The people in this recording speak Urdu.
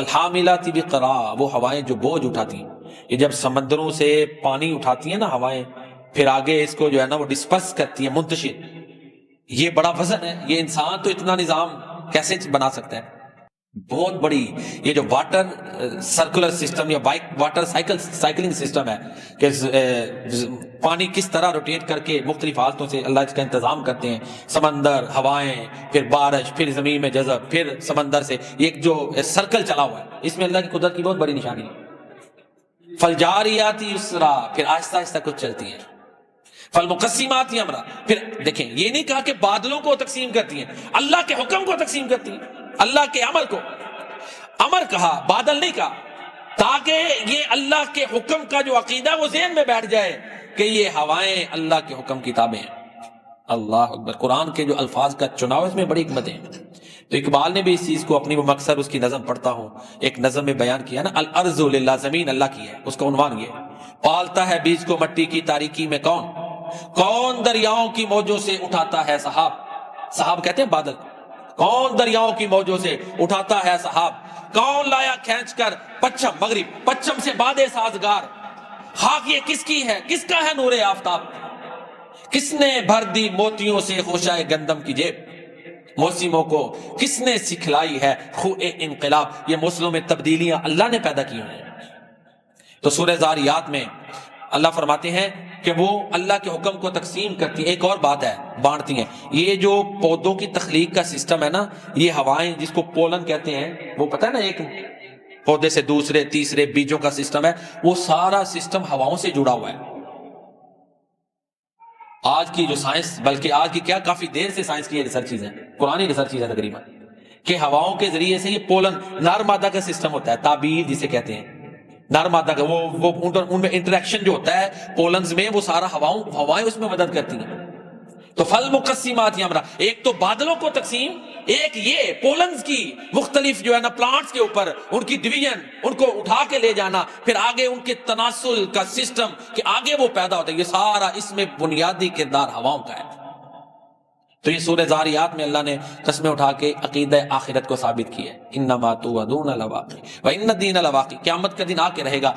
فالحاملات وقرا، وہ ہوائیں جو بوجھ اٹھاتی ہیں. یہ جب سمندروں سے پانی اٹھاتی ہیں نا ہوائیں، پھر آگے اس کو جو ہے نا وہ ڈسپرس کرتی ہیں، منتشر. یہ بڑا وزن ہے. یہ انسان تو اتنا نظام کیسے بنا سکتا ہے؟ بہت بڑی. یہ جو واٹر سرکولر سسٹم یا واٹر سائیکلنگ سسٹم ہے کہ پانی کس طرح روٹیٹ کر کے مختلف حالتوں سے اللہ اس کا انتظام کرتے ہیں. سمندر، ہوائیں، پھر بارش، پھر زمین میں جذب، پھر سمندر سے ایک جو سرکل چلا ہوا ہے، اس میں اللہ کی قدرت کی بہت بڑی نشانی ہے. فالجاریات یسرا، پھر آہستہ آہستہ کچھ چلتی ہیں. فالمقسمات امرا، پھر دیکھیں یہ نہیں کہا کہ بادلوں کو تقسیم کرتی ہیں، اللہ کے حکم کو تقسیم کرتی ہیں، اللہ کے امر کو. امر کہا، بادل نہیں کہا، تاکہ یہ اللہ کے حکم کا جو عقیدہ وہ ذہن میں بیٹھ جائے کہ یہ ہوائیں اللہ کے حکم کی تابع ہیں. اللہ اکبر. قرآن کے جو الفاظ کا چناؤ اس میں بڑی حکمت ہے. تو اقبال نے بھی اس چیز کو اپنی، وہ مقصد اس کی نظم پڑھتا ہوں، ایک نظم میں بیان کیا نا، الارض للہ، زمین اللہ کی ہے. اس کا عنوان یہ ہے، پالتا ہے بیج کو مٹی کی تاریکی میں کون، کون دریاؤں کی موجوں سے اٹھاتا ہے سحاب. سحاب کہتے ہیں بادل. کون دریاؤں کی موجوں سے اٹھاتا ہے سحاب، کون لایا کھینچ کر پچھم مغرب، پچھم سے باد سازگار. خاک یہ کس کی ہے، کس کا ہے نور آفتاب، کس نے بھر دی موتیوں سے خوشائے گندم کی جیب. موسموں کو کس نے سکھلائی ہے خوء انقلاب. یہ موسموں میں تبدیلیاں اللہ نے پیدا کی ہیں. تو سورہ زاریات میں اللہ فرماتے ہیں کہ وہ اللہ کے حکم کو تقسیم کرتی ہیں. ایک اور بات ہے، بانٹتی ہیں. یہ جو پودوں کی تخلیق کا سسٹم ہے نا، یہ ہوائیں جس کو پولن کہتے ہیں، وہ پتہ ہے نا، ایک پودے سے دوسرے تیسرے بیجوں کا سسٹم ہے، وہ سارا سسٹم ہواؤں سے جڑا ہوا ہے. آج کی جو سائنس، بلکہ آج کی کیا، کافی دیر سے سائنس کی یہ ریسرچز ہیں، پرانی ریسرچز ہیں تقریباً، کہ ہواؤں کے ذریعے سے یہ پولن، نر مادہ کا سسٹم ہوتا ہے، تعبیر جسے کہتے ہیں، نر مادہ کا وہ ان میں انٹریکشن جو ہوتا ہے پولنز میں، وہ سارا ہوائیں اس میں مدد کرتی ہیں. تو فالمقسمات امرا، ایک تو بادلوں کو تقسیم، ایک یہ پولنز کی مختلف جو ہے نا پلانٹس کے اوپر ان کی ڈویژن، ان کو اٹھا کے لے جانا، پھر آگے ان کے تناسل کا سسٹم کہ آگے وہ پیدا ہوتا ہے. یہ سارا اس میں بنیادی کردار ہواؤں کا ہے. تو یہ سورہ زاریات میں اللہ نے قسمیں اٹھا کے عقیدہ آخرت کو ثابت کی ہے. انما توعدون لواقع وان الدین لواقع، قیامت کا دن آ کے رہے گا